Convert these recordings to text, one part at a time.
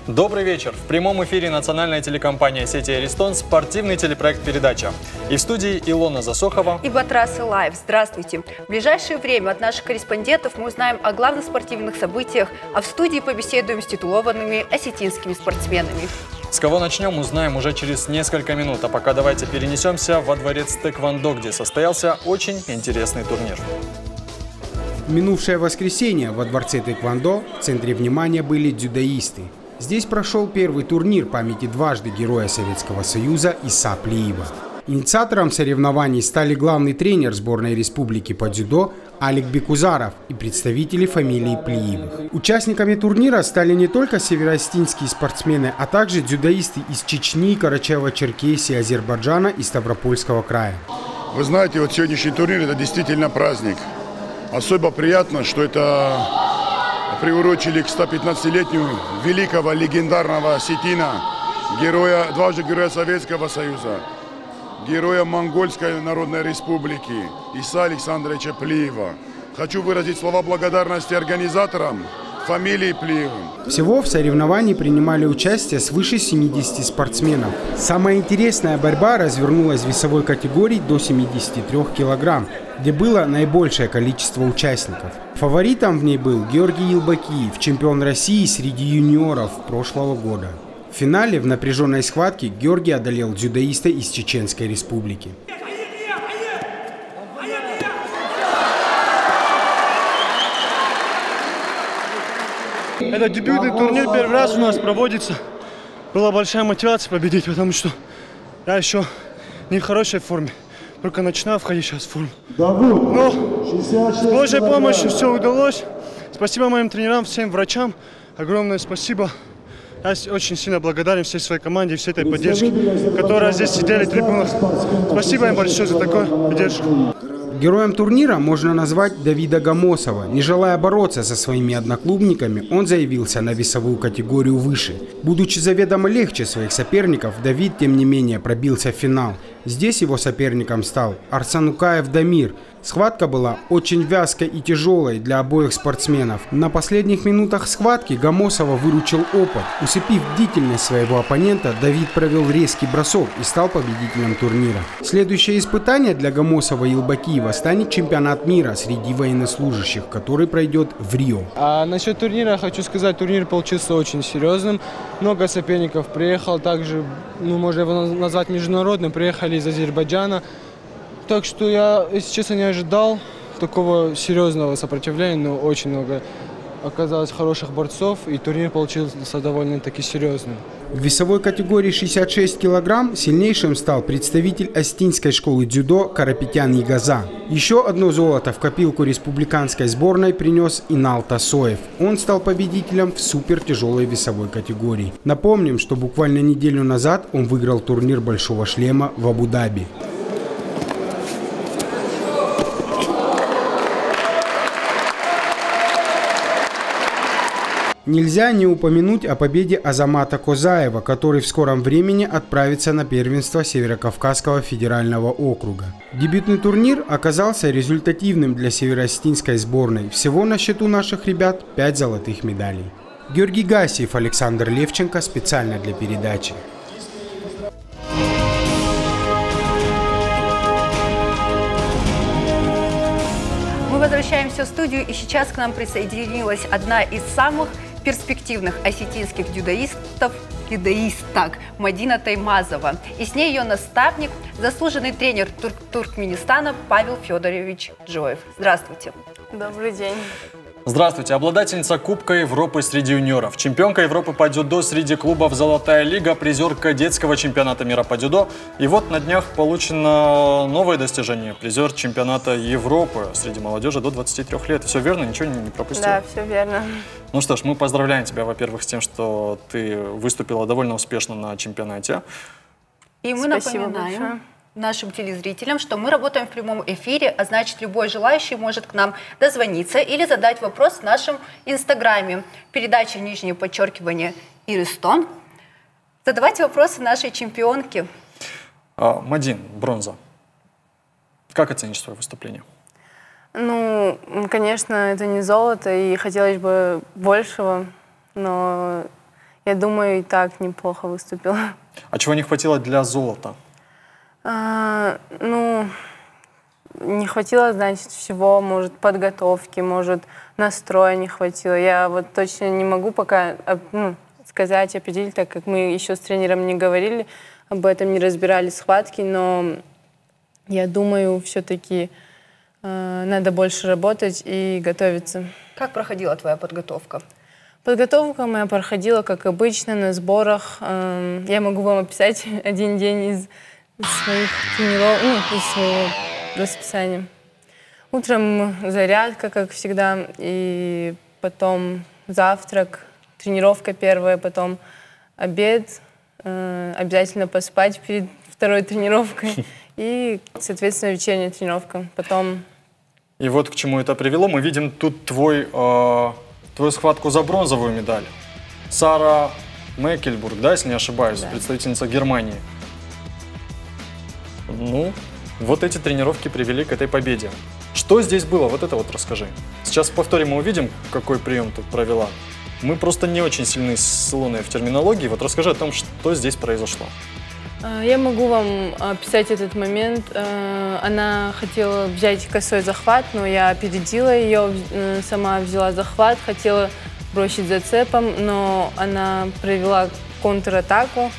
Добрый вечер. В прямом эфире национальная телекомпания сети «Аристон» спортивный телепроект «Передача». И в студии Илона Засохова и Батрас Илаев. Здравствуйте. В ближайшее время от наших корреспондентов мы узнаем о главных спортивных событиях, а в студии побеседуем с титулованными осетинскими спортсменами. С кого начнем, узнаем уже через несколько минут. А пока давайте перенесемся во дворец тэквондо, где состоялся очень интересный турнир. В минувшее воскресенье во дворце тэквондо в центре внимания были дзюдоисты. Здесь прошел первый турнир памяти дважды Героя Советского Союза Иса Плиева. Инициатором соревнований стали главный тренер сборной республики по дзюдо Алик Бекузаров и представители фамилии Плиевых. Участниками турнира стали не только североостинские спортсмены, а также дзюдоисты из Чечни, Карачаево-Черкесии, Азербайджана и Ставропольского края. Вы знаете, вот сегодняшний турнир – это действительно праздник. Особо приятно, что это приурочили к 115-летию великого легендарного осетина, дважды Героя Советского Союза, героя Монгольской Народной Республики Иса Александровича Плиева. Хочу выразить слова благодарности организаторам фамилии Плиевым. Всего в соревновании принимали участие свыше 70 спортсменов. Самая интересная борьба развернулась в весовой категории до 73 килограмм, где было наибольшее количество участников. Фаворитом в ней был Георгий Елбакиев, чемпион России среди юниоров прошлого года. В финале в напряженной схватке Георгий одолел дзюдоиста из Чеченской Республики. Это дебютный турнир, первый раз у нас проводится. Была большая мотивация победить, потому что я еще не в хорошей форме. Только начинаю входить сейчас в форму. Но с Божьей помощью все удалось. Спасибо моим тренерам, всем врачам. Огромное спасибо. Я очень сильно благодарен всей своей команде, всей этой поддержке, которая здесь сидели в трибунах. Спасибо им большое за такую поддержку. Героем турнира можно назвать Давида Гамосова. Не желая бороться со своими одноклубниками, он заявился на весовую категорию выше. Будучи заведомо легче своих соперников, Давид, тем не менее, пробился в финал. Здесь его соперником стал Арсанукаев Дамир. Схватка была очень вязкой и тяжелой для обоих спортсменов. На последних минутах схватки Гамосова выручил опыт. Усыпив бдительность своего оппонента, Давид провел резкий бросок и стал победителем турнира. Следующее испытание для Гамосова и Елбакиева станет чемпионат мира среди военнослужащих, который пройдет в Рио. А насчет турнира хочу сказать, турнир получился очень серьезным. Много соперников приехало, также, можно его назвать международным, приехали из Азербайджана. Так что я, если честно, не ожидал такого серьезного сопротивления, но очень много оказалось хороших борцов, и турнир получился довольно-таки серьезным. В весовой категории 66 килограмм сильнейшим стал представитель Остинской школы дзюдо Карапетян Ягаза. Еще одно золото в копилку республиканской сборной принес Инал Тасоев. Он стал победителем в супертяжелой весовой категории. Напомним, что буквально неделю назад он выиграл турнир Большого шлема в Абу-Даби. Нельзя не упомянуть о победе Азамата Козаева, который в скором времени отправится на первенство Северокавказского федерального округа. Дебютный турнир оказался результативным для североостинской сборной. Всего на счету наших ребят 5 золотых медалей. Георгий Гасиев, Александр Левченко специально для передачи. Мы возвращаемся в студию, и сейчас к нам присоединилась одна из самых перспективных осетинских дзюдоисток Мадина Таймазова. И с ней ее наставник, заслуженный тренер Туркменистана Павел Федорович Джоев. Здравствуйте. Добрый день. Здравствуйте. Обладательница Кубка Европы среди юниоров, чемпионка Европы по дзюдо среди клубов «Золотая лига», призерка детского чемпионата мира по дзюдо. И вот на днях получено новое достижение – призер чемпионата Европы среди молодежи до 23 лет. Все верно? Ничего не пропустил? Да, все верно. Ну что ж, мы поздравляем тебя, во-первых, с тем, что ты выступила довольно успешно на чемпионате. И мы Спасибо напоминаем большое нашим телезрителям, что мы работаем в прямом эфире, а значит, любой желающий может к нам дозвониться или задать вопрос в нашем инстаграме. Передача _, Аристон. Задавайте вопросы нашей чемпионке. Мадин, бронза. Как оценишь свое выступление? Ну, конечно, это не золото, и хотелось бы большего, но я думаю, и так неплохо выступила. А чего не хватило для золота? Ну, не хватило, значит, всего, может, подготовки, может, настроя не хватило. Я вот точно не могу пока сказать, определить, так как мы еще с тренером не говорили об этом, не разбирали схватки, но я думаю, все-таки надо больше работать и готовиться. Как проходила твоя подготовка? Подготовка моя проходила, как обычно, на сборах. Я могу вам описать один день из своих тренировок, из своего расписания. Утром зарядка, как всегда, и потом завтрак, тренировка первая, потом обед, обязательно поспать перед второй тренировкой и, соответственно, вечерняя тренировка. Потом... И вот к чему это привело. Мы видим тут твою схватку за бронзовую медаль. Сара Мекельбург, да, если не ошибаюсь, Да. представительница Германии. Ну, вот эти тренировки привели к этой победе. Что здесь было? Вот это вот расскажи. Сейчас в повторе мы увидим, какой прием ты провела. Мы просто не очень сильны с Илоной в терминологии. Вот расскажи о том, что здесь произошло. Я могу вам описать этот момент. Она хотела взять косой захват, но я опередила ее, сама взяла захват, хотела бросить зацепом, но она провела контратаку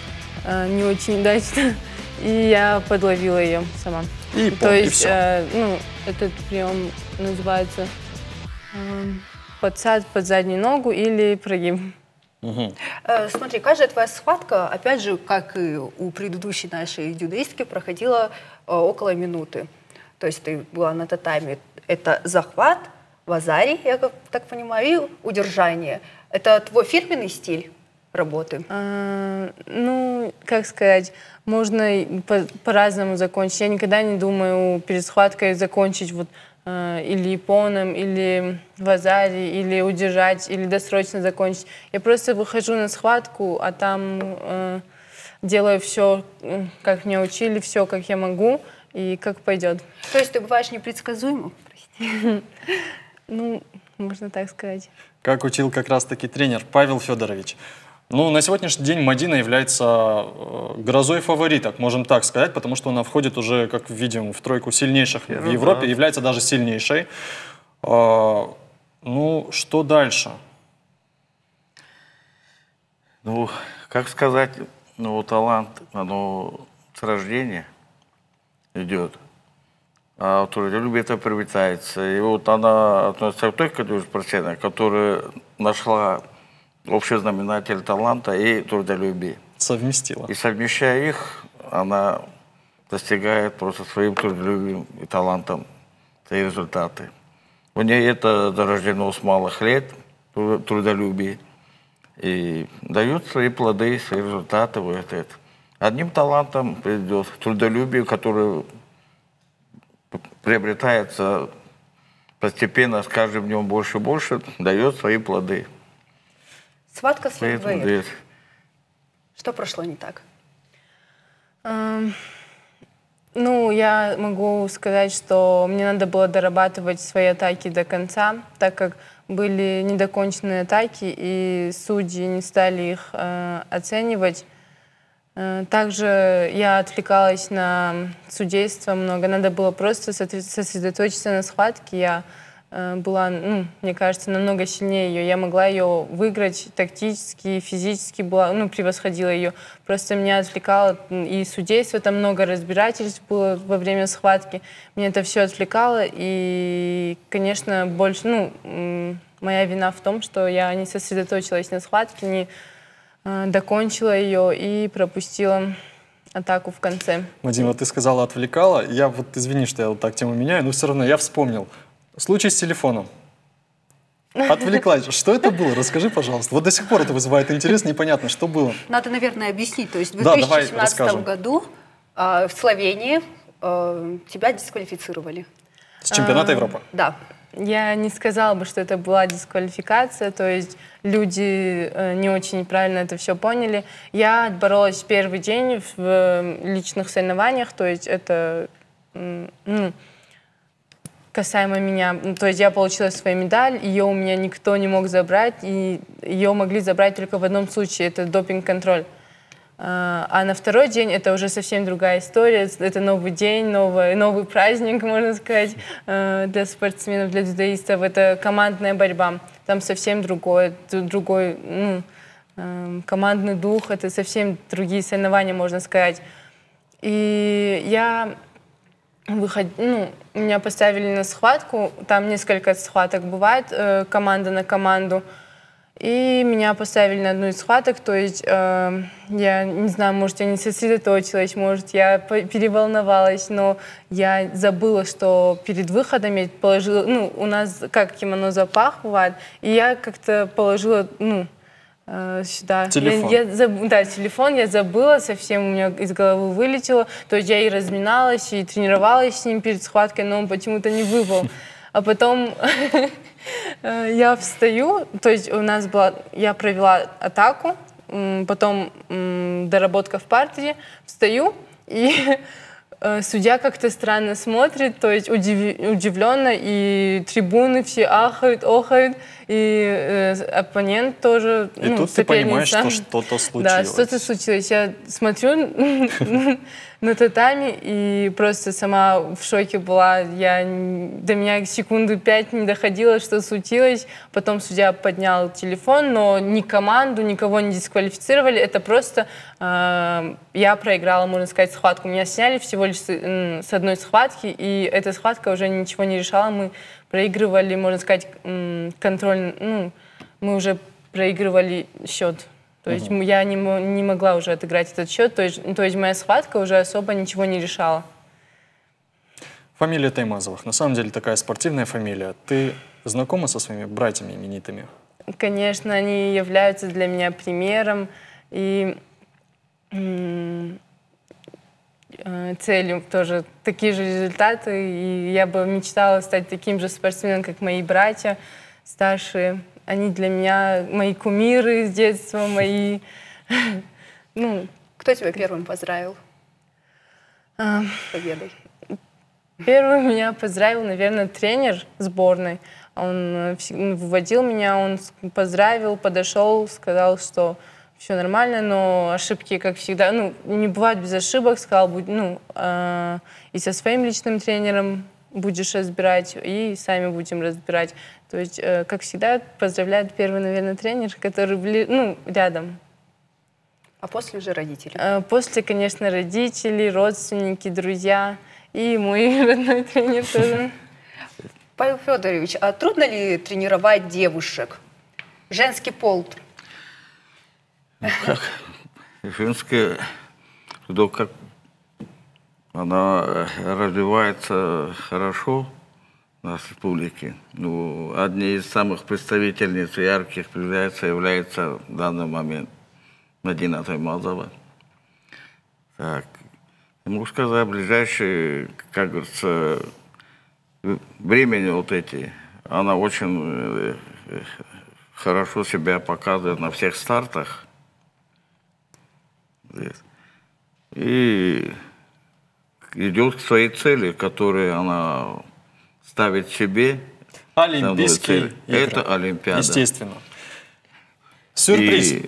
не очень удачно, и я подловила ее сама. То есть этот прием называется подсад под заднюю ногу или прогиб. Угу. Смотри, каждая твоя схватка, опять же, как и у предыдущей нашей дзюдоистки, проходила около минуты. То есть ты была на татами. Это захват, вазари, я так понимаю, и удержание. Это твой фирменный стиль работы? Ну, как сказать, можно по-разному закончить. Я никогда не думаю перед схваткой закончить вот или японом, или вазари, или удержать, или досрочно закончить. Я просто выхожу на схватку, а там делаю все, как меня учили, все, как я могу, и как пойдет. То есть ты бываешь непредсказуемым? Прости. Ну, можно так сказать. Как учил как раз-таки тренер Павел Федорович. Ну, на сегодняшний день Мадина является грозой фавориток, можем так сказать, потому что она входит уже, как видим, в тройку сильнейших в Европе, является даже сильнейшей. Ну, что дальше? Ну, как сказать, ну, талант, оно с рождения идет. А трудолюбие это приобретается. И вот она относится к той категории спортсменов, которая нашла общий знаменатель таланта и трудолюбия. Совместила. И совмещая их, она достигает просто своим трудолюбием и талантом свои результаты. У нее это зарождено с малых лет, трудолюбие, и дает свои плоды, свои результаты. Вот это. Одним талантом придет трудолюбие, которое приобретается постепенно, с каждым днем больше и больше, дает свои плоды. Схватка с Линдвейер. Что прошло не так? Ну, я могу сказать, что мне надо было дорабатывать свои атаки до конца, так как были недоконченные атаки, и судьи не стали их оценивать. Также я отвлекалась на судейство много. Надо было просто сосредоточиться на схватке. Я была, мне кажется, намного сильнее ее. Я могла ее выиграть тактически, физически, превосходила ее. Просто меня отвлекало и судейство, там много разбирательств было во время схватки. Меня это все отвлекало, и, конечно, больше, моя вина в том, что я не сосредоточилась на схватке, не докончила ее и пропустила атаку в конце. Мадина, ты сказала отвлекала. Я вот, извини, что я вот так тему меняю, но все равно я вспомнил. Случай с телефоном. Отвлеклась. Что это было? Расскажи, пожалуйста. Вот до сих пор это вызывает интерес, непонятно, что было. Надо, наверное, объяснить. То есть в Да, 2017 году в Словении тебя дисквалифицировали. С чемпионата Европы? Да. Я не сказала бы, что это была дисквалификация, то есть люди не очень правильно это все поняли. Я отборолась первый день в личных соревнованиях, то есть это касаемо меня, то есть я получила свою медаль, ее у меня никто не мог забрать, и ее могли забрать только в одном случае, это допинг-контроль. А на второй день это уже совсем другая история, это новый день, новый праздник, можно сказать, для спортсменов, для дзюдоистов, это командная борьба, там совсем другой командный дух, это совсем другие соревнования, можно сказать. И я меня поставили на схватку, там несколько схваток бывает, команда на команду, и меня поставили на одну из схваток, то есть я не знаю, может, я не сосредоточилась, может, я переволновалась, но я забыла, что перед выходом я положила, у нас как кимоно запах бывает, и я как-то положила, сюда. Телефон. Телефон я забыла, совсем у меня из головы вылетело. То есть я и разминалась, и тренировалась с ним перед схваткой, но он почему-то не выпал. А потом я встаю, то есть я провела атаку, потом доработка в партере, встаю, и судья как-то странно смотрит, то есть удивленно, и трибуны все ахают, охают, и оппонент тоже, и тут ты понимаешь, что что-то случилось. Да, что-то случилось. Я смотрю на татами и просто сама в шоке была. До меня секунды 5 не доходило, что случилось. Потом судья поднял телефон, но ни команду, никого не дисквалифицировали. Это просто я проиграла, можно сказать, схватку. Меня сняли всего лишь с одной схватки, и эта схватка уже ничего не решала. Мы проигрывали, можно сказать, контроль. Мы уже проигрывали счет. То есть я не могла уже отыграть этот счет. То есть моя схватка уже особо ничего не решала. Фамилия Таймазовых. На самом деле такая спортивная фамилия. Ты знакома со своими братьями именитыми? Конечно, они являются для меня примером и целью тоже такие же результаты. И я бы мечтала стать таким же спортсменом, как мои братья старшие. Они для меня мои кумиры с детства, мои... Кто тебя первым поздравил с победой? Первым меня поздравил, наверное, тренер сборной. Он выводил меня, он поздравил, подошел, сказал, что все нормально, но ошибки, как всегда, не бывает без ошибок, сказал, и со своим личным тренером будешь разбирать, и сами будем разбирать. То есть, как всегда, поздравляет первый, наверное, тренер, который рядом. А после уже родители? После, конечно, родители, родственники, друзья и мой родной тренер тоже. Павел Федорович, а трудно ли тренировать девушек? Женский пол. Женская, как она развивается хорошо в нашей республике. Одни из самых представительниц и ярких является в данный момент Мадина Таймазова. Так, могу сказать, ближайшие, как говорится, времени она очень хорошо себя показывает на всех стартах. И идет к своей цели, которую она ставит себе. Олимпийские игры. Это Олимпиада. Естественно. Сюрприз.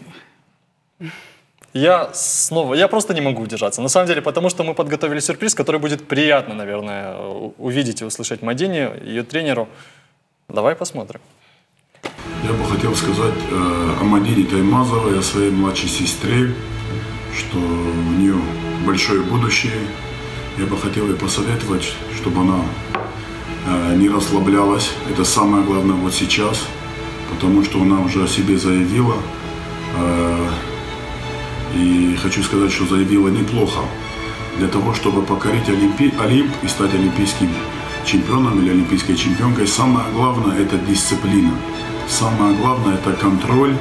Я просто не могу удержаться. На самом деле, потому что мы подготовили сюрприз, который будет приятно, наверное, увидеть и услышать Мадине, ее тренеру. Давай посмотрим. Я бы хотел сказать о Мадине Таймазовой, о своей младшей сестре, что у нее большое будущее. Я бы хотел ей посоветовать, чтобы она не расслаблялась. Это самое главное вот сейчас, потому что она уже о себе заявила. И хочу сказать, что заявила неплохо. Для того, чтобы покорить Олимп и стать олимпийским чемпионом или олимпийской чемпионкой, самое главное – это дисциплина. Самое главное – это контроль,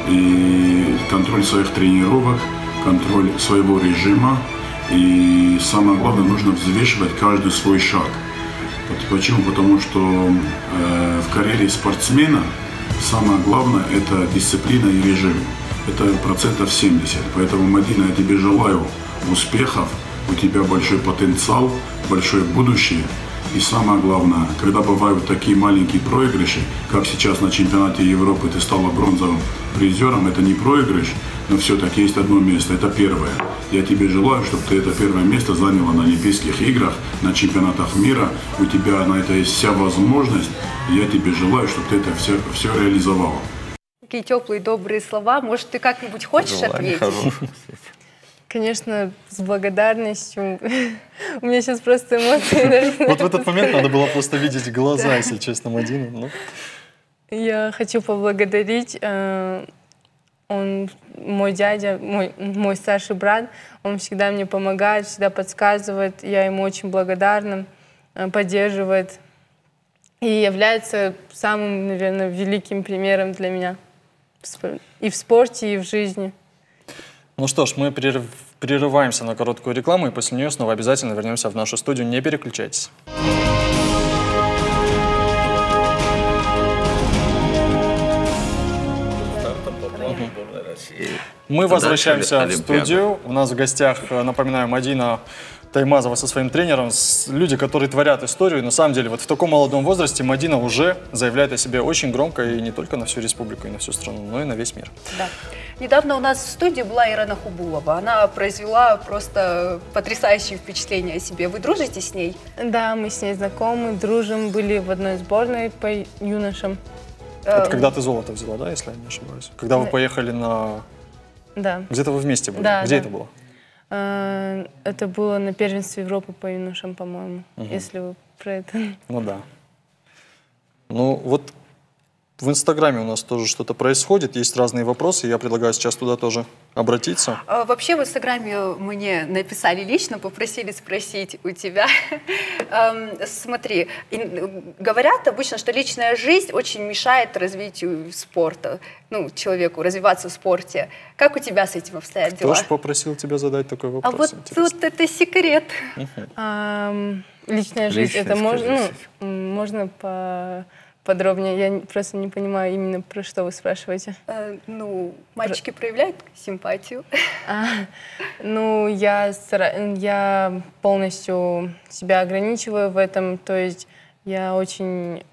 и контроль своих тренировок, контроль своего режима. И самое главное, нужно взвешивать каждый свой шаг. Почему? Потому что в карьере спортсмена самое главное – это дисциплина и режим. Это 70%. Поэтому, Мадина, я тебе желаю успехов. У тебя большой потенциал, большое будущее. И самое главное, когда бывают такие маленькие проигрыши, как сейчас на чемпионате Европы ты стала бронзовым призером, это не проигрыш, но все-таки есть одно место, это первое. Я тебе желаю, чтобы ты это первое место заняла на Олимпийских играх, на чемпионатах мира. У тебя на это есть вся возможность. Я тебе желаю, чтобы ты это все реализовала. Такие теплые, добрые слова. Может, ты как-нибудь хочешь ответить? Конечно, с благодарностью. У меня сейчас просто эмоции. Вот в этот момент надо было просто видеть глаза, если честно, Мадины. Я хочу поблагодарить. Он, мой дядя, мой старший брат, он всегда мне помогает, всегда подсказывает. Я ему очень благодарна, поддерживает. И является самым, наверное, великим примером для меня. И в спорте, и в жизни. Ну что ж, мы прерываемся на короткую рекламу, и после нее снова обязательно вернемся в нашу студию. Не переключайтесь. Мы возвращаемся в студию. У нас в гостях, напоминаю, Мадина Таймазова со своим тренером. Люди, которые творят историю. И на самом деле, вот в таком молодом возрасте Мадина уже заявляет о себе очень громко, и не только на всю республику, и на всю страну, но и на весь мир. Да. Недавно у нас в студии была Ирена Хубулова. Она произвела просто потрясающее впечатление о себе. Вы дружите с ней? Да, мы с ней знакомы, дружим, были в одной сборной по юношам. Это когда ты золото взяла, да, если я не ошибаюсь? Когда вы поехали на... Да. Где-то вы вместе были? Да, Где да. это было? Это было на первенстве Европы по юношам, по-моему, если вы про это. Ну да. Ну вот в Инстаграме у нас тоже что-то происходит, есть разные вопросы, я предлагаю сейчас туда тоже обратиться. Вообще в Инстаграме мне написали лично, попросили спросить у тебя. Смотри, говорят обычно, что личная жизнь очень мешает развитию спорта, ну, человеку развиваться в спорте. Как у тебя с этим обстоят дела? Кто ж попросил тебя задать такой вопрос? А вот тут это секрет. Личная жизнь, это можно подробнее? Я просто не понимаю именно, про что вы спрашиваете. Ну, мальчики проявляют симпатию. Ну, я полностью себя ограничиваю в этом, то есть я очень...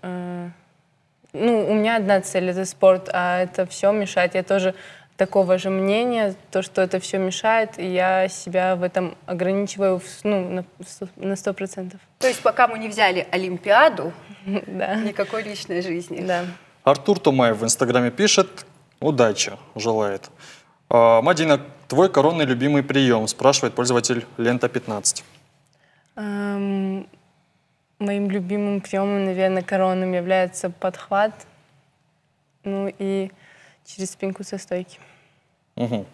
Ну, у меня одна цель — это спорт, а это все мешает. Я тоже такого же мнения, то, что это все мешает, и я себя в этом ограничиваю на 100%. То есть пока мы не взяли Олимпиаду, да. Никакой личной жизни. Да. Артур Тумаев в Инстаграме пишет, удачи желает. Мадина, твой коронный любимый прием, спрашивает пользователь Лента 15. Моим любимым приемом, наверное, коронным является подхват, ну и через спинку со стойки. Угу.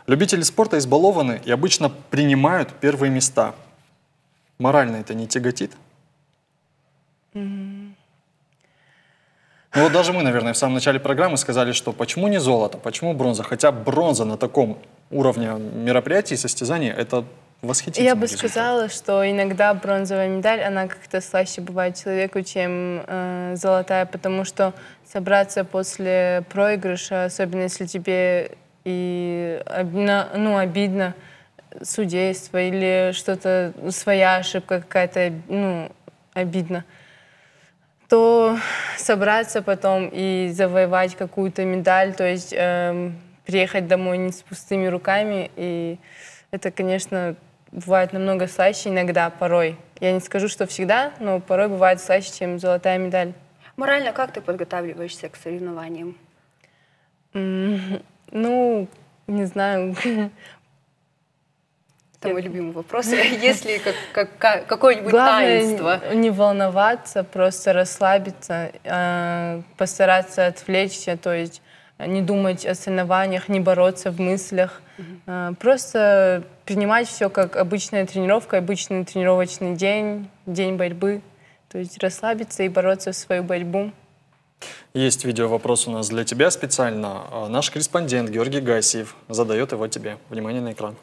Любители спорта избалованы и обычно принимают первые места. Морально это не тяготит? Ну вот даже мы, наверное, в самом начале программы сказали, что почему не золото, почему бронза? Хотя бронза на таком уровне мероприятий и состязаний — это восхитительно. Я бы сказала, что иногда бронзовая медаль, она как-то слаще бывает человеку, чем золотая, потому что собраться после проигрыша, особенно если тебе и обидно судейство или что-то, своя ошибка какая-то, обидно, то собраться потом и завоевать какую-то медаль, то есть приехать домой не с пустыми руками, и это, конечно, бывает намного слаще иногда, порой. Я не скажу, что всегда, но порой бывает слаще, чем золотая медаль. Морально как ты подготавливаешься к соревнованиям? Ну, не знаю. Это мой любимый вопрос. Есть ли какое-нибудь таинство? Главное не волноваться, просто расслабиться, постараться отвлечься, то есть не думать о соревнованиях, не бороться в мыслях. Просто принимать все как обычная тренировка, обычный тренировочный день, день борьбы. То есть расслабиться и бороться в свою борьбу. Есть видео-вопрос у нас для тебя специально. Наш корреспондент Георгий Гасиев задает его тебе. Внимание на экран.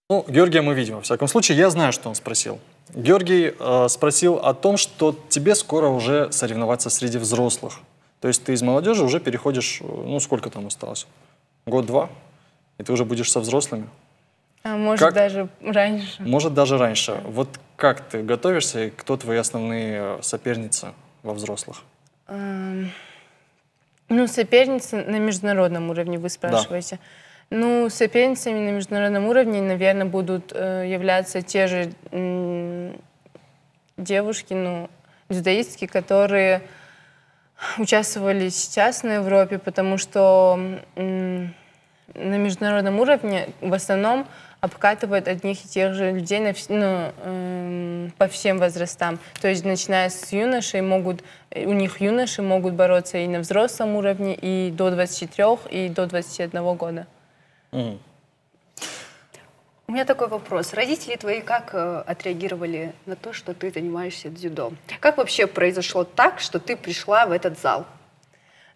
Ну, Георгия мы видим. Во всяком случае, я знаю, что он спросил. Георгий спросил о том, что тебе скоро уже соревноваться среди взрослых. То есть ты из молодежи уже переходишь, ну сколько там осталось? Год-два? И ты уже будешь со взрослыми? А может, даже раньше. Может, даже раньше. Вот как ты готовишься и кто твои основные соперницы во взрослых? Ну, соперницы на международном уровне, вы спрашиваете. Да. Ну, соперницами на международном уровне, наверное, будут являться те же девушки, ну, дзюдоистки, которые участвовали сейчас на Европе, потому что на международном уровне в основном обкатывают одних и тех же людей по всем возрастам. То есть, начиная с юношей, у них юноши могут бороться и на взрослом уровне, и до 23, и до 21 года. У меня такой вопрос. Родители твои как отреагировали на то, что ты занимаешься дзюдо? Как вообще произошло так, что ты пришла в этот зал?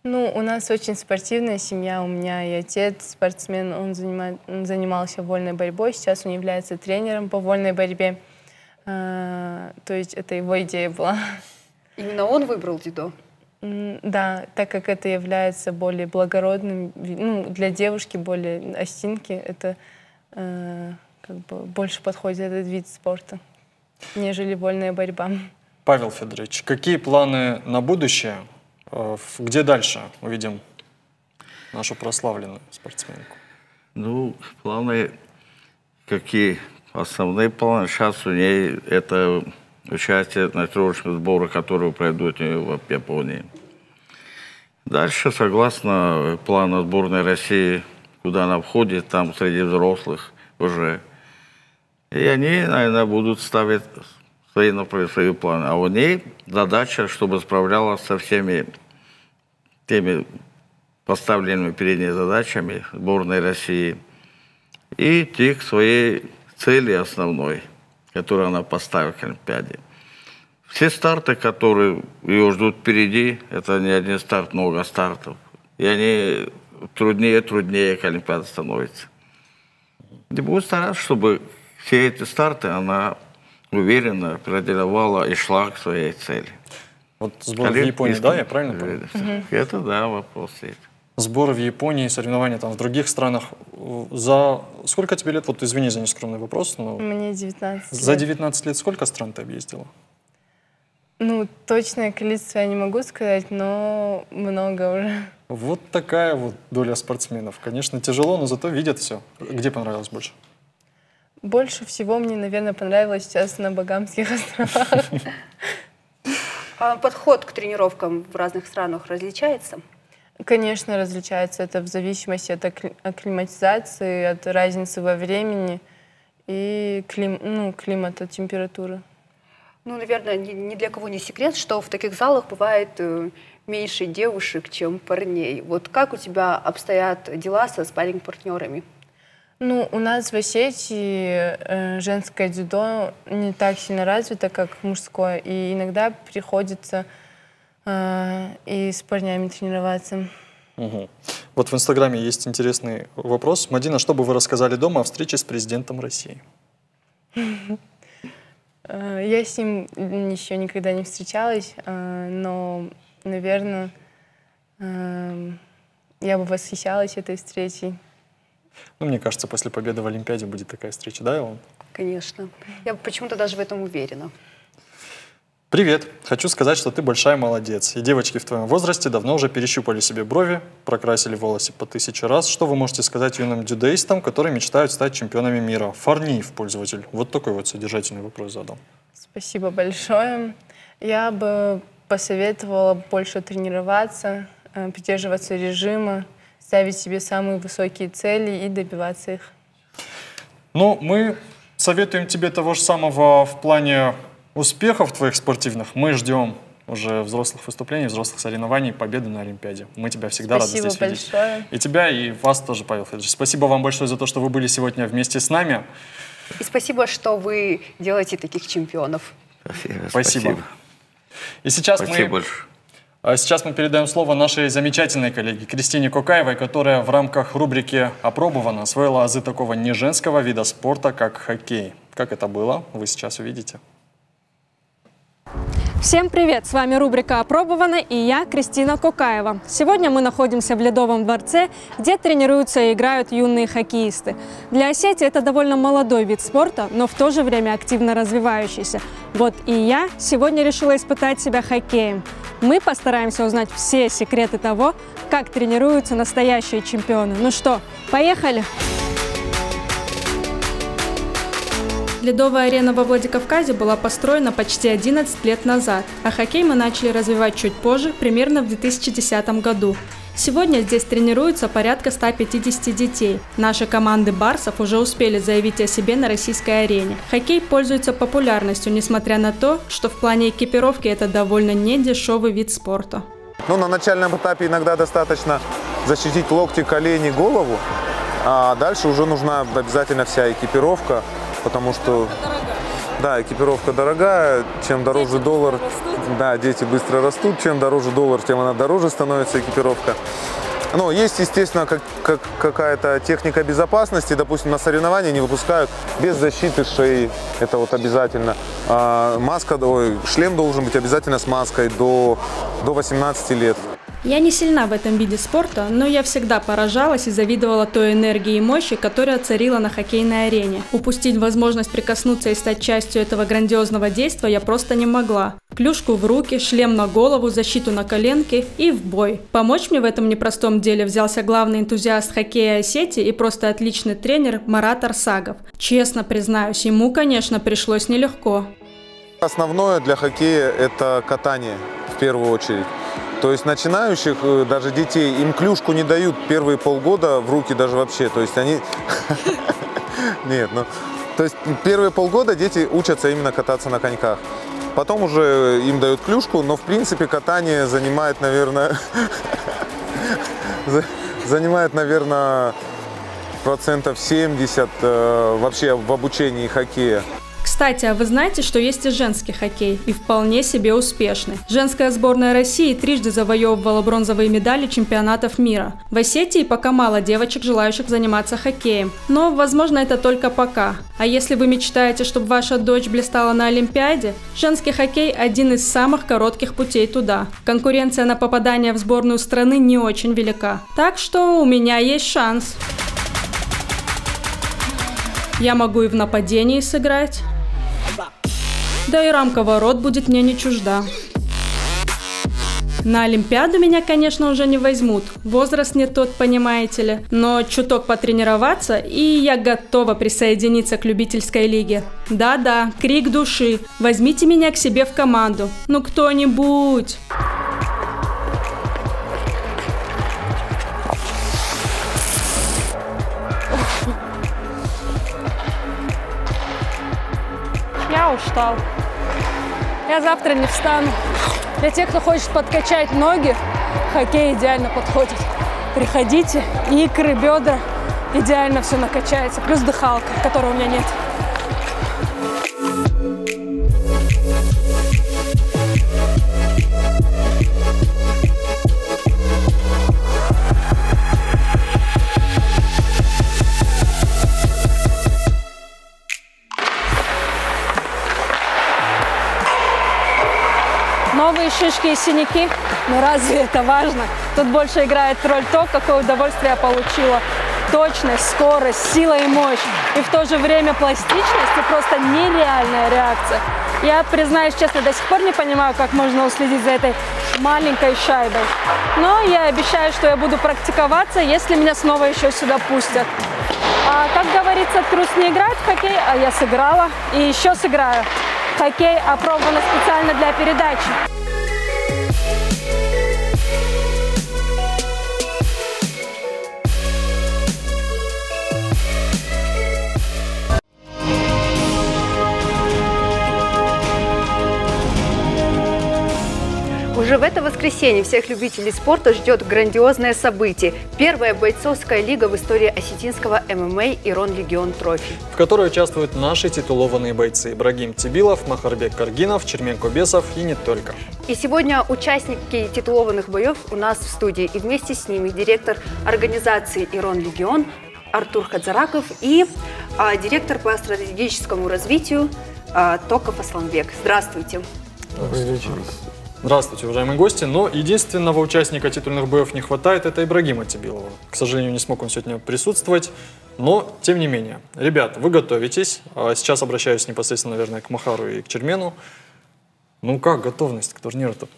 Ну, у нас очень спортивная семья. У меня и отец спортсмен, он занимался вольной борьбой. Сейчас он является тренером по вольной борьбе. То есть это его идея была. Именно он выбрал дзюдо? Да, так как это является более благородным, ну, для девушки более осинки, это как бы больше подходит этот вид спорта, нежели вольная борьба. Павел Федорович, какие планы на будущее? Где дальше увидим нашу прославленную спортсменку? Ну, планы какие? Основные планы сейчас у ней это участие на тренировочных сборах, которые пройдут в Японии. Дальше, согласно плану сборной России, куда она входит, там среди взрослых уже. И они, наверное, будут ставить свои планы. А у ней задача, чтобы справлялась со всеми теми поставленными перед ней задачами сборной России и идти к своей цели основной, которую она поставила к Олимпиаде. Все старты, которые ее ждут впереди, это не один старт, много стартов. И они труднее и труднее к Олимпиаде становятся. И будет стараться, чтобы все эти старты она уверенно преодолевала и шла к своей цели. Вот сбор в Японии, да, я правильно понял? Это да, вопрос есть. Сборы в Японии, соревнования там в других странах. За сколько тебе лет? Вот извини за нескромный вопрос. Но мне 19 лет. За 19 лет сколько стран ты объездила? Ну, точное количество я не могу сказать, но много уже. Вот такая вот доля спортсменов. Конечно, тяжело, но зато видят все. Где понравилось больше? Больше всего мне, наверное, понравилось сейчас на Багамских островах. А подход к тренировкам в разных странах различается? Конечно, различается. Это в зависимости от акклиматизации, от разницы во времени и климата, температуры. Ну, наверное, ни для кого не секрет, что в таких залах бывает меньше девушек, чем парней. Вот как у тебя обстоят дела со спарринг-партнерами? Ну, у нас в Осетии женское дзюдо не так сильно развито, как мужское, и иногда приходится и с парнями тренироваться. Угу. Вот в Инстаграме есть интересный вопрос. Мадина, что бы вы рассказали дома о встрече с президентом России? Я с ним еще никогда не встречалась, но, наверное, я бы восхищалась этой встречей. Ну, мне кажется, после победы в Олимпиаде будет такая встреча, да, Илон? Конечно. Я почему-то даже в этом уверена. Привет! Хочу сказать, что ты большая молодец. И девочки в твоем возрасте давно уже перещупали себе брови, прокрасили волосы по 1000 раз. Что вы можете сказать юным дзюдоистам, которые мечтают стать чемпионами мира? Фарниев пользователь. Вот такой вот содержательный вопрос задал. Спасибо большое. Я бы посоветовала больше тренироваться, придерживаться режима, ставить себе самые высокие цели и добиваться их. Ну, мы советуем тебе того же самого в плане успехов твоих спортивных. Мы ждем уже взрослых выступлений, взрослых соревнований, победы на Олимпиаде. Мы тебя всегда рады здесь видеть. Спасибо большое. И тебя, и вас тоже, Павел Федорович. Спасибо вам большое за то, что вы были сегодня вместе с нами. И спасибо, что вы делаете таких чемпионов. Спасибо. И сейчас Спасибо мы передаем слово нашей замечательной коллеге Кристине Кокаевой, которая в рамках рубрики «Опробовано» освоила азы такого не женского вида спорта, как хоккей. Как это было, вы сейчас увидите. Всем привет! С вами рубрика «Опробовано» и я, Кристина Кокаева. Сегодня мы находимся в Ледовом дворце, где тренируются и играют юные хоккеисты. Для Осетии это довольно молодой вид спорта, но в то же время активно развивающийся. Вот и я сегодня решила испытать себя хоккеем. Мы постараемся узнать все секреты того, как тренируются настоящие чемпионы. Ну что, поехали! Ледовая арена во Владикавказе была построена почти 11 лет назад, а хоккей мы начали развивать чуть позже, примерно в 2010 году. Сегодня здесь тренируются порядка 150 детей. Наши команды «Барсов» уже успели заявить о себе на российской арене. Хоккей пользуется популярностью, несмотря на то, что в плане экипировки это довольно недешевый вид спорта. На начальном этапе иногда достаточно защитить локти, колени, голову, а дальше уже нужна обязательно вся экипировка. Потому что, да, экипировка дорогая, чем дороже доллар, да, дети быстро растут, чем дороже доллар, тем она дороже становится экипировка. Но есть, естественно, какая-то техника безопасности, допустим, на соревнования не выпускают без защиты шеи, это вот обязательно. Шлем должен быть обязательно с маской до 18 лет. Я не сильна в этом виде спорта, но я всегда поражалась и завидовала той энергии и мощи, которая царила на хоккейной арене. Упустить возможность прикоснуться и стать частью этого грандиозного действия я просто не могла. Клюшку в руки, шлем на голову, защиту на коленке и в бой. Помочь мне в этом непростом деле взялся главный энтузиаст хоккея Осетии и просто отличный тренер Марат Арсагов. Честно признаюсь, ему, конечно, пришлось нелегко. Основное для хоккея – это катание в первую очередь. То есть начинающих, даже детей, им клюшку не дают первые полгода в руки даже вообще. То есть они... Нет, ну... То есть первые полгода дети учатся именно кататься на коньках. Потом уже им дают клюшку, но в принципе катание занимает, наверное... процентов 70 вообще в обучении хоккея. Кстати, а вы знаете, что есть и женский хоккей, и вполне себе успешный. Женская сборная России трижды завоевывала бронзовые медали чемпионатов мира. В Осетии пока мало девочек, желающих заниматься хоккеем. Но, возможно, это только пока. А если вы мечтаете, чтобы ваша дочь блистала на Олимпиаде, женский хоккей – один из самых коротких путей туда. Конкуренция на попадание в сборную страны не очень велика. Так что у меня есть шанс. Я могу и в нападении сыграть. Да и рамка ворот будет мне не чужда. На Олимпиаду меня, конечно, уже не возьмут. Возраст не тот, понимаете ли. Но чуток потренироваться, и я готова присоединиться к любительской лиге. Да-да, крик души. Возьмите меня к себе в команду. Ну кто-нибудь. Я устал. Я завтра не встану. Для тех, кто хочет подкачать ноги, хоккей идеально подходит. Приходите, икры, бедра, идеально все накачается. Плюс дыхалка, которой у меня нет. Новые шишки и синяки, но разве это важно? Тут больше играет роль то, какое удовольствие я получила. Точность, скорость, сила и мощь. И в то же время пластичность и просто нереальная реакция. Я, признаюсь честно, до сих пор не понимаю, как можно уследить за этой маленькой шайбой. Но я обещаю, что я буду практиковаться, если меня снова еще сюда пустят. А как говорится, трус не играет в хоккей, а я сыграла и еще сыграю. Хоккей опробовано специально для передачи. Уже в это воскресенье всех любителей спорта ждет грандиозное событие. Первая бойцовская лига в истории осетинского ММА «Ирон Легион Трофи», в которой участвуют наши титулованные бойцы Ибрагим Тибилов, Махарбек Каргинов, Черменко Бесов и не только. И сегодня участники титулованных боев у нас в студии. И вместе с ними директор организации «Ирон Легион» Артур Хадзараков и директор по стратегическому развитию Токов Асланбек. Здравствуйте. Добрый вечер. Здравствуйте, уважаемые гости. Но единственного участника титульных боев не хватает, это Ибрагима Тибилова. К сожалению, не смог он сегодня присутствовать, но тем не менее. Ребят, вы готовитесь. Сейчас обращаюсь непосредственно, наверное, к Махару и к Чермену. Ну как готовность к турниру-то?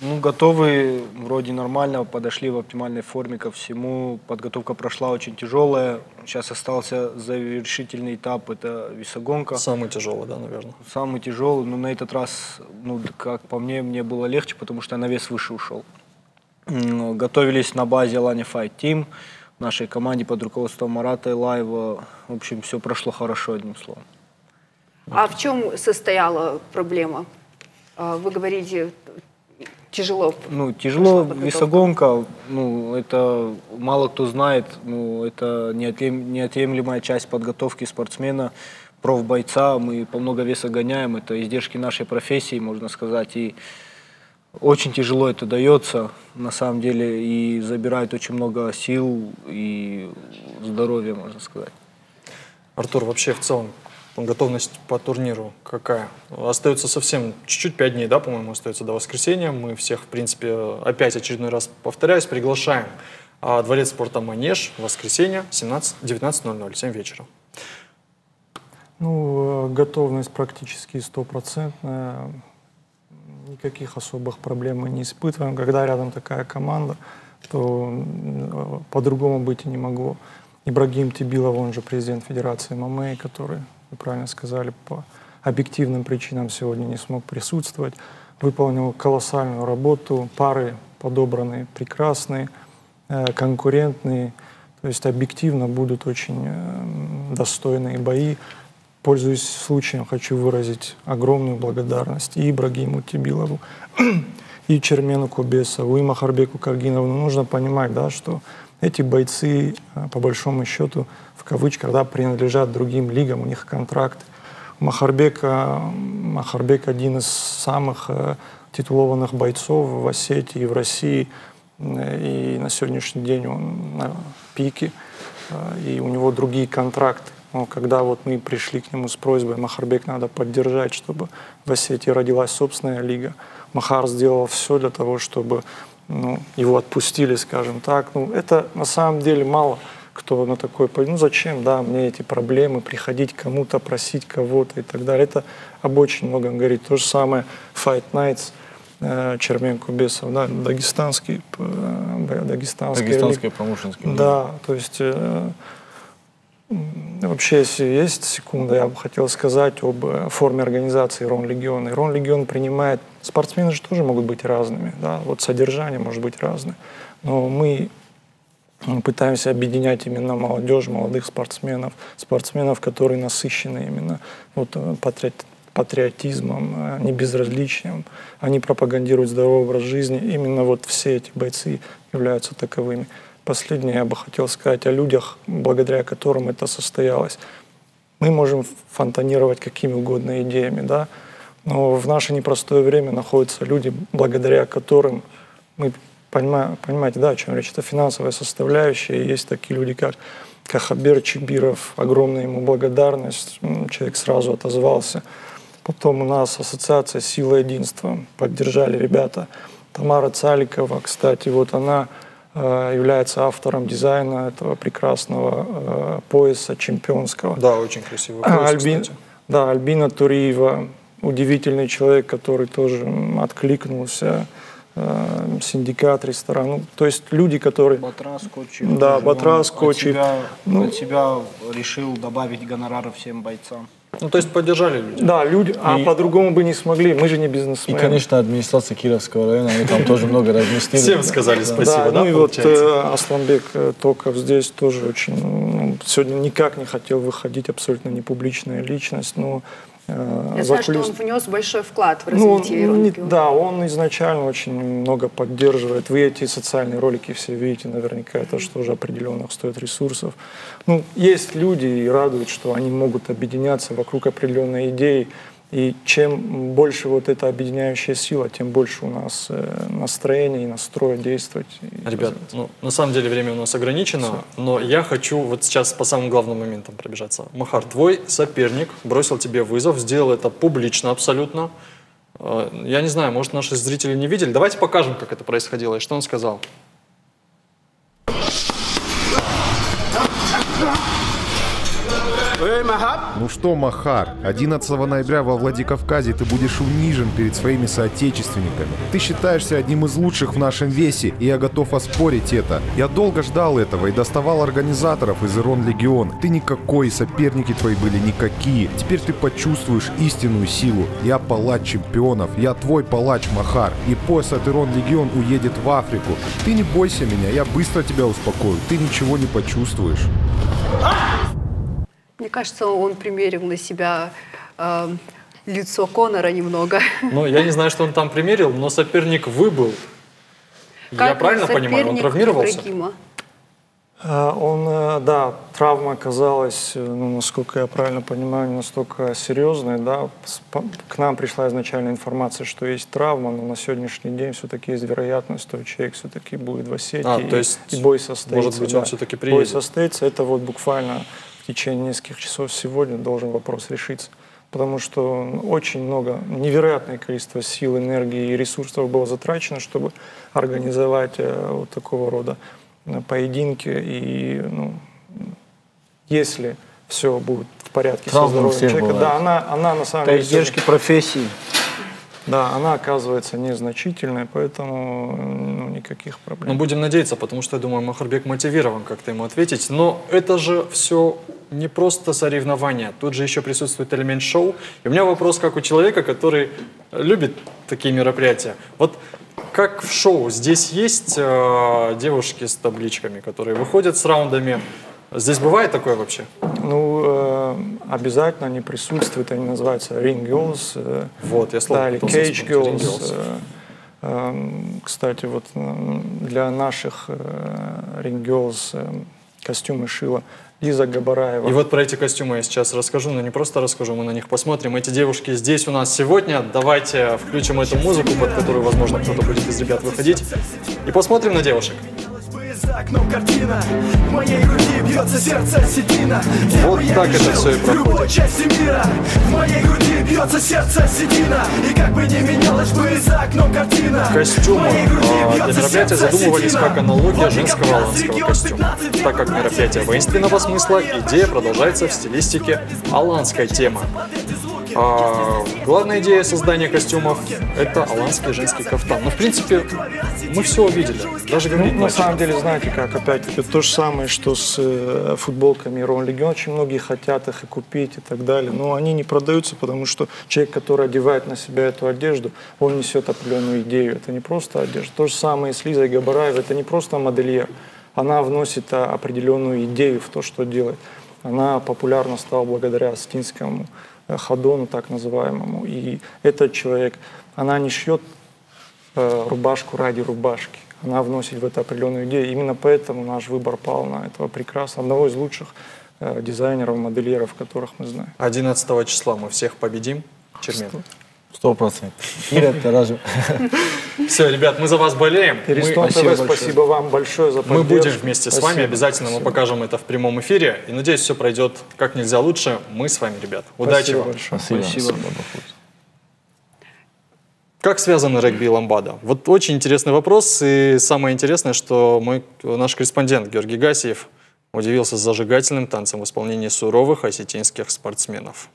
Ну, готовы, вроде нормально, подошли в оптимальной форме ко всему. Подготовка прошла очень тяжелая. Сейчас остался завершительный этап, это весогонка. Самый тяжелый, да, наверное? Самый тяжелый, но на этот раз, ну, как по мне было легче, потому что я на вес выше ушел. Готовились на базе Alanya Fight Team, в нашей команде под руководством Марата Илаева. В общем, все прошло хорошо, одним словом. А в чем состояла проблема? Вы говорите... Тяжело. Ну, тяжело, весогонка, ну, это мало кто знает, ну, это неотъемлемая часть подготовки спортсмена, профбойца, мы по много веса гоняем, это издержки нашей профессии, можно сказать, и очень тяжело это дается, на самом деле, и забирает очень много сил и здоровья, можно сказать. Артур, вообще в целом, готовность по турниру какая? Остается совсем чуть-чуть, 5 дней, да, по-моему, остается до воскресенья. Мы всех, в принципе, опять очередной раз повторяюсь, приглашаем. Дворец спорта «Манеж», воскресенье, 19:00, 7 вечера. Ну, готовность практически 100%. Никаких особых проблем мы не испытываем. Когда рядом такая команда, то по-другому быть и не могло. Ибрагим Тибилов, он же президент Федерации ММА, который, вы правильно сказали, по объективным причинам сегодня не смог присутствовать. Выполнил колоссальную работу, пары подобраны прекрасные, конкурентные, то есть объективно будут очень достойные бои. Пользуясь случаем, хочу выразить огромную благодарность и Ибрагиму Тибилову, и Чермену Кубесову, и Махарбеку Каргинову. Но нужно понимать, да, что эти бойцы, по большому счету, в кавычках, да, принадлежат другим лигам, у них контракт. Махарбек один из самых титулованных бойцов в Осетии и в России. И на сегодняшний день он на пике, и у него другие контракты. Но когда вот мы пришли к нему с просьбой, Махарбек надо поддержать, чтобы в Осетии родилась собственная лига, Махар сделал все для того, чтобы его отпустили, скажем так. Ну, это на самом деле мало кто на такой... Ну зачем, да, мне эти проблемы, приходить кому-то, просить кого-то и так далее. Это об очень многом говорит. То же самое Fight Nights, Чермен Кубесов, да, дагестанская промоушенский. Да, то есть... Вообще, если есть секунда, я бы хотел сказать об форме организации Рон-Легиона. Рон-Легион принимает... Спортсмены же тоже могут быть разными, да? Вот содержание может быть разное. Но мы пытаемся объединять именно молодежь, молодых спортсменов, которые насыщены именно вот, патриотизмом, не безразличием. Они пропагандируют здоровый образ жизни. Именно вот все эти бойцы являются таковыми. Последнее я бы хотел сказать о людях, благодаря которым это состоялось. Мы можем фонтанировать какими угодно идеями, да? Но в наше непростое время находятся люди, благодаря которым мы понимаете, да, о чем речь, это финансовая составляющая. И есть такие люди, как Кахабер Чибиров, огромная ему благодарность, человек сразу отозвался. Потом у нас ассоциация «Сила единства», поддержали ребята. Тамара Цаликова, кстати, вот она является автором дизайна этого прекрасного пояса чемпионского. Да, очень красивый пояс, Да, Альбина Туриева, удивительный человек, который тоже откликнулся, синдикат, ресторан. Ну, то есть люди, которые... Батрас Кочев. Да, Батрас Кочев. От себя решил добавить гонорары всем бойцам. Ну, то есть поддержали люди. Да, люди, а по-другому бы не смогли, мы же не бизнесмены. И, конечно, администрация Кировского района, они там тоже много разместили. Всем сказали спасибо, да, ну и вот Асланбек Токов здесь тоже очень, сегодня никак не хотел выходить, абсолютно не публичная личность, но... Я знаю, что он внес большой вклад в развитие Рон-Легиона. Да, он изначально очень много поддерживает. Вы эти социальные ролики все видите, наверняка, это что же определенных стоит ресурсов. Ну, есть люди и радуют, что они могут объединяться вокруг определенной идеи. И чем больше вот эта объединяющая сила, тем больше у нас настроения и настроя действовать. Ребят, ну, на самом деле время у нас ограничено, но я хочу вот сейчас по самым главным моментам пробежаться. Махар, твой соперник бросил тебе вызов, сделал это публично абсолютно. Я не знаю, может, наши зрители не видели. Давайте покажем, как это происходило и что он сказал. Ну что, Махар, 11 ноября во Владикавказе ты будешь унижен перед своими соотечественниками. Ты считаешься одним из лучших в нашем весе, и я готов оспорить это. Я долго ждал этого и доставал организаторов из Ирон Легион. Ты никакой, соперники твои были никакие. Теперь ты почувствуешь истинную силу. Я палач чемпионов, я твой палач, Махар. И пояс от Ирон Легион уедет в Африку. Ты не бойся меня, я быстро тебя успокою. Ты ничего не почувствуешь. Мне кажется, он примерил на себя лицо Конора немного. Ну, я не знаю, что он там примерил, но соперник выбыл. Я правильно понимаю, он травмировался? Да, травма оказалась, ну, насколько я правильно понимаю, не настолько серьезной. Да. К нам пришла изначальная информация, что есть травма, но на сегодняшний день все-таки есть вероятность, что человек все-таки будет в Осетии, то есть, и бой состоится. Может быть, он все-таки приедет. Бой состоится, это вот буквально в течение нескольких часов сегодня должен вопрос решиться. Потому что очень много, невероятное количество сил, энергии и ресурсов было затрачено, чтобы организовать вот такого рода поединки. И если все будет в порядке со здоровьем человека, да, она на самом деле... Издержки профессии. Да, она оказывается незначительной, поэтому никаких проблем. Ну, будем надеяться, потому что, я думаю, Махарбек мотивирован как-то ему ответить. Но это же все не просто соревнования. Тут же еще присутствует элемент шоу. И у меня вопрос, как у человека, который любит такие мероприятия. Вот как в шоу? Здесь есть девушки с табличками, которые выходят с раундами. Здесь бывает такое вообще? Ну, обязательно они присутствуют, они называются Ring Girls, вот, я слово или Cage Girls. Кстати, вот для наших Ring Girls костюмы шила Лиза Габараева. И вот про эти костюмы я сейчас расскажу, но не просто расскажу, мы на них посмотрим. Эти девушки здесь у нас сегодня. Давайте включим эту музыку, под которую, возможно, кто-то будет из ребят выходить, и посмотрим на девушек. За окном картина, в моей груди бьется сердце осетина. Вот так это все и проходит. В любой части мира, в моей груди бьется сердце осетина. И как бы не менялась бы за окном картина. Костюмы для мероприятия задумывались как аналогия женского аланского костюма. Так как мероприятие воинственного смысла, идея продолжается в стилистике аланской темы. Главная идея создания костюмов – это аланский женский кафтан. Но, в принципе, мы все увидели. Даже на самом деле, знаете как, опять это то же самое, что с футболками Ирон Легион. Очень многие хотят их и купить и так далее. Но они не продаются, потому что человек, который одевает на себя эту одежду, он несет определенную идею. Это не просто одежда. То же самое с Лизой Габараевой. Это не просто модельер. Она вносит определенную идею в то, что делает. Она популярна стала благодаря осетинскому ходону, так называемому. И этот человек, она не шьет рубашку ради рубашки. Она вносит в это определенную идею. Именно поэтому наш выбор пал на этого прекрасного, одного из лучших дизайнеров, модельеров, которых мы знаем. 11 числа мы всех победим. Чермен. 100%. Ира, это разве? Все, ребят, мы за вас болеем. Спасибо вам большое за поддержку. Мы будем вместе с вами, обязательно мы покажем это в прямом эфире. И надеюсь, все пройдет как нельзя лучше. Мы с вами, ребят. Удачи вам. Спасибо. Как связаны регби и ламбада? Вот очень интересный вопрос. И самое интересное, что наш корреспондент Георгий Гасиев удивился зажигательным танцем в исполнении суровых осетинских спортсменов.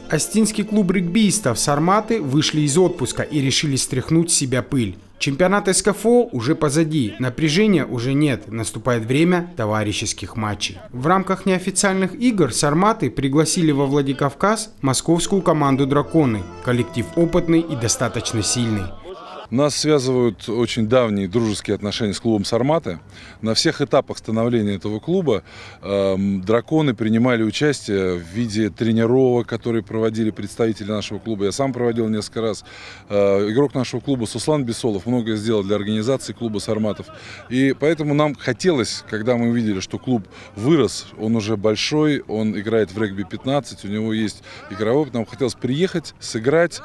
Осетинский клуб регбистов «Сарматы» вышли из отпуска и решили стряхнуть с себя пыль. Чемпионат СКФО уже позади, напряжения уже нет, наступает время товарищеских матчей. В рамках неофициальных игр «Сарматы» пригласили во Владикавказ московскую команду «Драконы». Коллектив опытный и достаточно сильный. Нас связывают очень давние дружеские отношения с клубом «Сарматы». На всех этапах становления этого клуба «Драконы» принимали участие в виде тренировок, которые проводили представители нашего клуба. Я сам проводил несколько раз. Игрок нашего клуба Суслан Бесолов многое сделал для организации клуба «Сарматов». И поэтому нам хотелось, когда мы увидели, что клуб вырос, он уже большой, он играет в регби-15, у него есть игровой опыт, нам хотелось приехать, сыграть,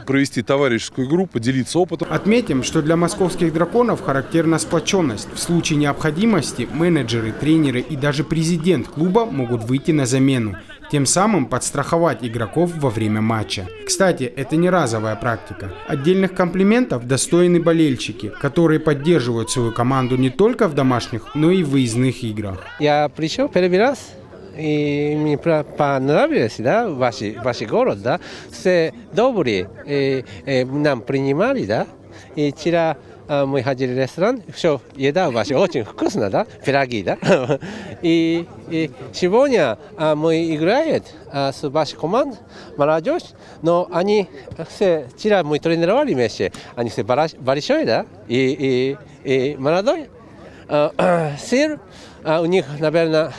провести товарищескую игру, поделиться опытом. Отметим, что для московских драконов характерна сплоченность. В случае необходимости менеджеры, тренеры и даже президент клуба могут выйти на замену, тем самым подстраховать игроков во время матча. Кстати, это не разовая практика. Отдельных комплиментов достойны болельщики, которые поддерживают свою команду не только в домашних, но и в выездных играх. Я пришел первый раз, и мне понравилось, да, ваш город, да, все добрые, нам принимали, да, и вчера мы ходили в ресторан, все, еда ваша очень вкусная, да, пироги, да, и сегодня мы играем с вашей командой, молодежь, но они все, вчера мы тренировали вместе, они все большой, да, и молодой, сыр, у них, наверное,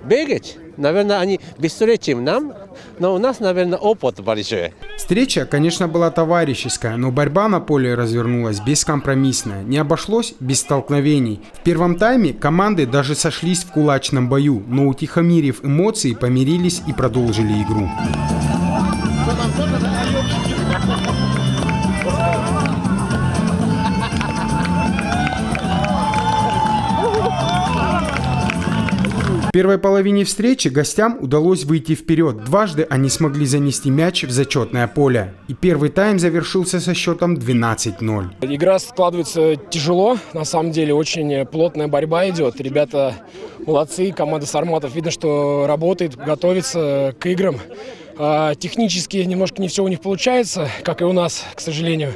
бегать, наверное, они быстрее, чем нам, но у нас, наверное, опыт большой. Встреча, конечно, была товарищеская, но борьба на поле развернулась бескомпромиссная. Не обошлось без столкновений. В первом тайме команды даже сошлись в кулачном бою, но утихомирив эмоции, помирились и продолжили игру. В первой половине встречи гостям удалось выйти вперед. Дважды они смогли занести мяч в зачетное поле. И первый тайм завершился со счетом 12-0. Игра складывается тяжело. На самом деле очень плотная борьба идет. Ребята молодцы, команда Сарматов. Видно, что работает, готовится к играм. Технически немножко не все у них получается, как и у нас, к сожалению.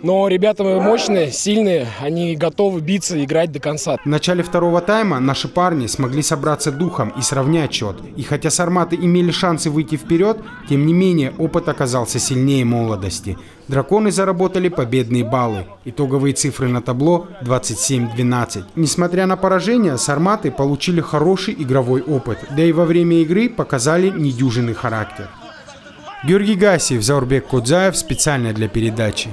Но ребята мощные, сильные, они готовы биться и играть до конца. В начале второго тайма наши парни смогли собраться духом и сравнять счет. И хотя сарматы имели шансы выйти вперед, тем не менее опыт оказался сильнее молодости. Драконы заработали победные баллы. Итоговые цифры на табло 27-12. Несмотря на поражение, сарматы получили хороший игровой опыт, да и во время игры показали недюжинный характер. Георгий Гасиев, Заурбек Кодзаев, специально для передачи.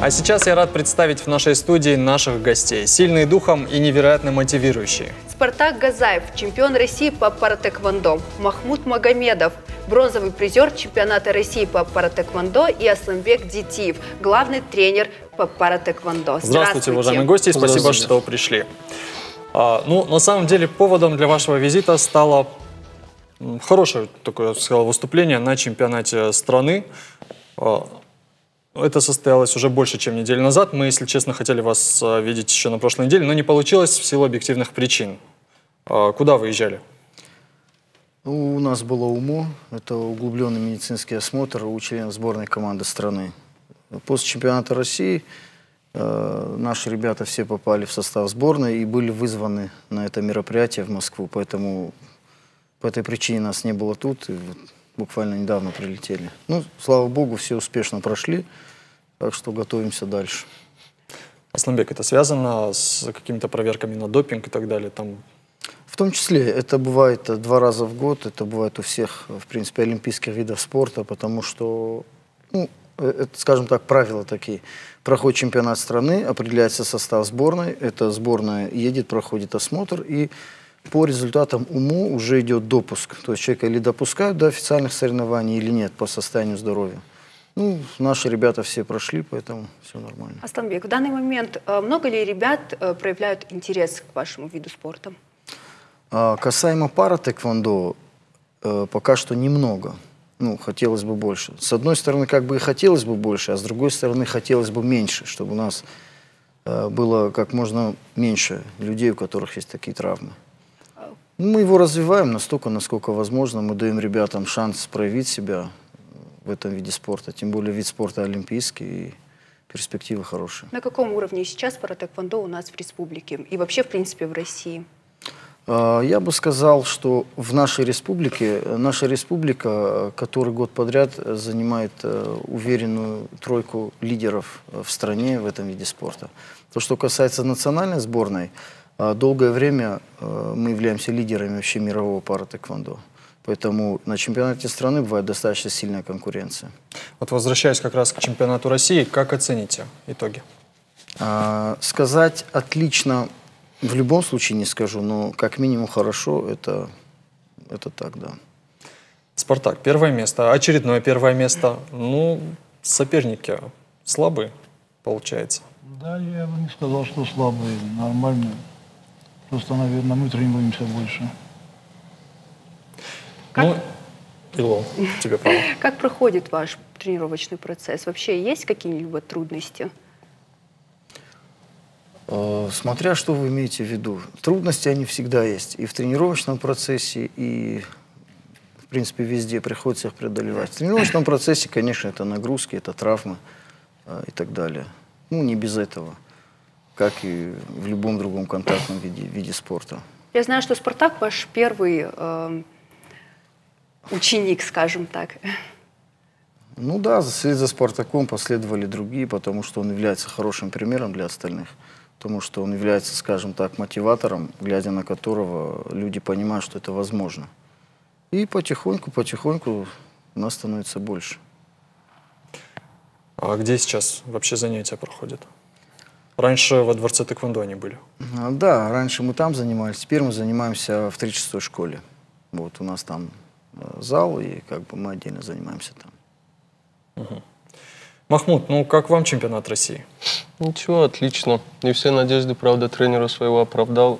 А сейчас я рад представить в нашей студии наших гостей. Сильные духом и невероятно мотивирующие. Спартак Газаев, чемпион России по паратэквондо. Махмуд Магомедов, бронзовый призер чемпионата России по паратэквондо. И Асланбек Дитиев, главный тренер по паратэквондо. Здравствуйте, уважаемые гости, спасибо, что пришли. На самом деле, поводом для вашего визита стало хорошее такое, я бы сказал, выступление на чемпионате страны. Это состоялось уже больше, чем неделю назад. Мы, если честно, хотели вас видеть еще на прошлой неделе, но не получилось в силу объективных причин. Куда выезжали? У нас было УМО, это углубленный медицинский осмотр у членов сборной команды страны. После чемпионата России наши ребята все попали в состав сборной и были вызваны на это мероприятие в Москву. Поэтому по этой причине нас не было тут. И буквально недавно прилетели. Ну, слава богу, все успешно прошли, так что готовимся дальше. Асланбек, это связано с какими-то проверками на допинг и так далее? Там... В том числе, это бывает 2 раза в год, это бывает у всех, в принципе, олимпийских видов спорта, потому что, это, скажем так, правила такие. Проходит чемпионат страны, определяется состав сборной, эта сборная едет, проходит осмотр, и по результатам УМО уже идет допуск. То есть человека или допускают до официальных соревнований, или нет, по состоянию здоровья. Наши ребята все прошли, поэтому все нормально. Асланбек, в данный момент много ли ребят проявляют интерес к вашему виду спорта? Касаемо паратэквондо, пока что немного. Хотелось бы больше. С одной стороны, как бы и хотелось бы больше, а с другой стороны, хотелось бы меньше, чтобы у нас было как можно меньше людей, у которых есть такие травмы. Мы его развиваем настолько, насколько возможно. Мы даем ребятам шанс проявить себя в этом виде спорта. Тем более вид спорта олимпийский, и перспективы хорошие. На каком уровне сейчас паратэквондо у нас в республике и вообще, в принципе, в России? Я бы сказал, что в нашей республике, наша республика который год подряд занимает уверенную тройку лидеров в стране в этом виде спорта. То, что касается национальной сборной, долгое время мы являемся лидерами вообще мирового паратэквондо. Поэтому на чемпионате страны бывает достаточно сильная конкуренция. Вот возвращаясь как раз к чемпионату России, как оцените итоги? Сказать отлично В любом случае не скажу, но как минимум хорошо, это так, да. «Спартак» первое место, очередное первое место. Ну, соперники слабые, получается. Да, я бы не сказал, что слабые, нормальные. Просто, наверное, мы тренируемся больше. Ну, Илон, тебе право. Как проходит ваш тренировочный процесс? Вообще есть какие-либо трудности? Смотря что вы имеете в виду. Трудности они всегда есть. И в тренировочном процессе, и, в принципе, везде приходится их преодолевать. В тренировочном процессе, конечно, это нагрузки, это травмы и так далее. Ну, не без этого. Как и в любом другом контактном виде спорта. Я знаю, что «Спартак» ваш первый ученик, скажем так. Ну да, вслед за «Спартаком» последовали другие, потому что он является хорошим примером для остальных. Потому что он является, скажем так, мотиватором, глядя на которого люди понимают, что это возможно. И потихоньку у нас становится больше. А где сейчас вообще занятия проходят? Раньше во дворце тэквондо они были. Да, раньше мы там занимались, теперь мы занимаемся в 36-й школе. Вот у нас там зал, и как бы мы отдельно занимаемся там. Угу. Махмуд, ну как вам чемпионат России? Ничего, отлично. Не все надежды, правда, тренера своего оправдал.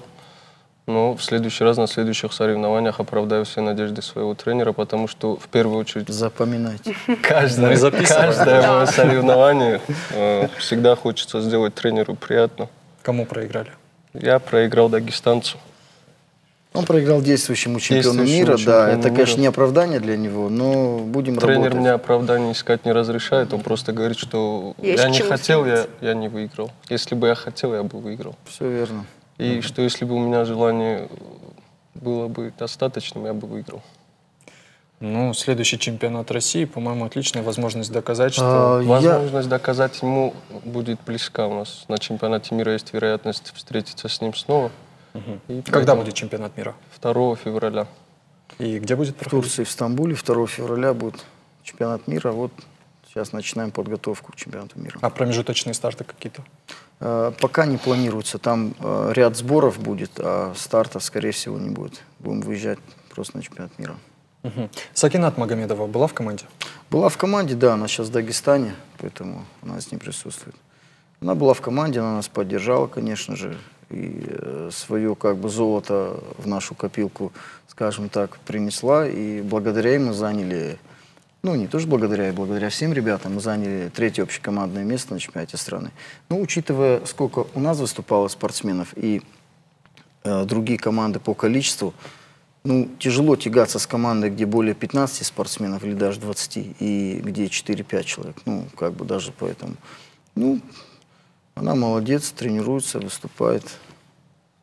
Но в следующий раз, на следующих соревнованиях оправдаю все надежды своего тренера, потому что в первую очередь... Запоминайте. Каждое мое соревнование всегда хочется сделать тренеру приятно. Кому проиграли? Я проиграл дагестанцу. Он проиграл действующему чемпиону мира, да. Это, конечно, не оправдание для него, но будем работать. Тренер мне оправдание искать не разрешает, он просто говорит, что я не хотел, я не выиграл. Если бы я хотел, я бы выиграл. Все верно. И что если бы у меня желание было бы достаточным, я бы выиграл. Ну, следующий чемпионат России, по-моему, отличная возможность доказать, что... Возможность доказать ему будет близка. У нас на чемпионате мира есть вероятность встретиться с ним снова. И когда будет чемпионат мира? 2 февраля. И где будет проходить? В Турции, в Стамбуле. 2 февраля будет чемпионат мира. Вот сейчас начинаем подготовку к чемпионату мира. А промежуточные старты какие-то? Пока не планируется. Там ряд сборов будет, а стартов, скорее всего, не будет. Будем выезжать просто на чемпионат мира. Сакинат Магомедова была в команде? Была в команде, да. Она сейчас в Дагестане, поэтому она здесь не присутствует. Она была в команде, она нас поддержала, конечно же. И свое как бы золото в нашу копилку, скажем так, принесла. И благодаря ей мы заняли, ну не тоже благодаря всем ребятам, мы заняли 3-е общекомандное место на чемпионате страны. Ну, учитывая, сколько у нас выступало спортсменов и другие команды по количеству, ну, тяжело тягаться с командой, где более 15 спортсменов или даже 20, и где 4-5 человек. Ну, как бы даже поэтому. Ну, она молодец, тренируется, выступает.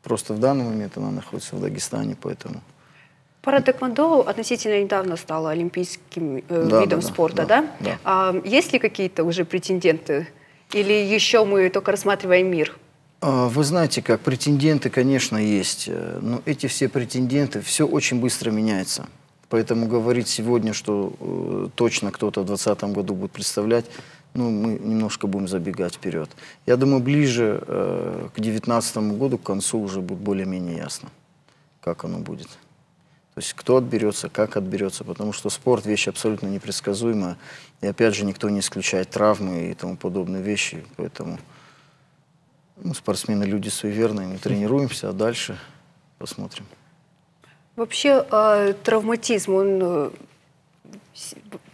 Просто в данный момент она находится в Дагестане, поэтому... Пара-тэквондо относительно недавно стало олимпийским видом спорта, да? Да. А есть ли какие-то уже претенденты? Или еще мы только рассматриваем мир? Вы знаете, как претенденты, конечно, есть. Но эти все претенденты, все очень быстро меняется. Поэтому говорить сегодня, что точно кто-то в 2020 году будет представлять, ну, мы немножко будем забегать вперед. Я думаю, ближе к 2019 году, к концу, уже будет более-менее ясно, как оно будет. То есть кто отберется, как отберется, потому что спорт – вещь абсолютно непредсказуемая. И опять же, никто не исключает травмы и тому подобные вещи. Поэтому ну, спортсмены – люди суеверные, мы тренируемся, а дальше посмотрим. Вообще травматизм, он...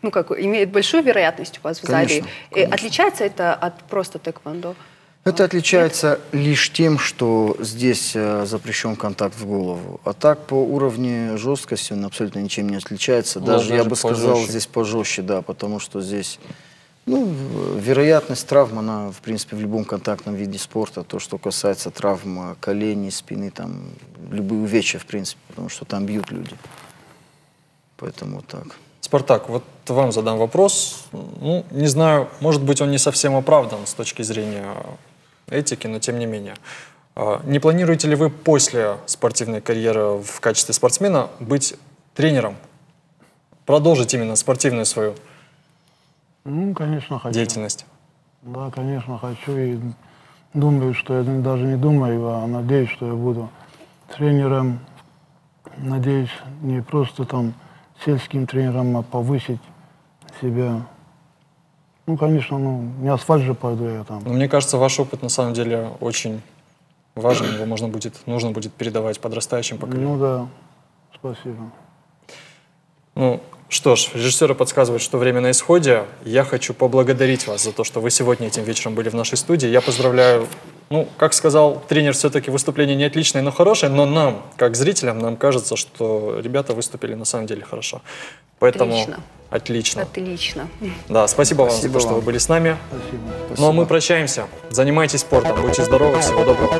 Ну, как, имеет большую вероятность у вас в зале. Конечно. Отличается это от просто тэквондо? Это отличается лишь тем, что здесь запрещен контакт в голову. А так по уровню жесткости он абсолютно ничем не отличается. Даже я бы сказал, здесь пожестче, да, потому что здесь, ну, вероятность травм, она, в принципе, в любом контактном виде спорта. То, что касается травм коленей, спины, там, любые увечья, в принципе, потому что там бьют люди. Поэтому так. Спартак, вот вам задам вопрос. Ну, не знаю, может быть, он не совсем оправдан с точки зрения этики, но тем не менее. Не планируете ли вы после спортивной карьеры в качестве спортсмена быть тренером? Продолжить именно спортивную свою конечно, хочу. Деятельность? Да, конечно, хочу. И думаю, что я даже не думаю, а надеюсь, что я буду тренером. Надеюсь, не просто там сельским тренером, а повысить себя. Ну, конечно, не асфальт же пойду я там. Но мне кажется, ваш опыт на самом деле очень важен. Его нужно будет передавать подрастающим поколениям. Ну да, спасибо. Ну, что ж, режиссеры подсказывают, что время на исходе. Я хочу поблагодарить вас за то, что вы сегодня этим вечером были в нашей студии. Я поздравляю. Ну, как сказал тренер, все-таки выступление не отличное, но хорошее. Но нам, как зрителям, нам кажется, что ребята выступили на самом деле хорошо. Поэтому отлично. Отлично. Да, спасибо вам за то, что вы были с нами. Спасибо. Ну, а мы прощаемся. Занимайтесь спортом, будьте здоровы, всего доброго.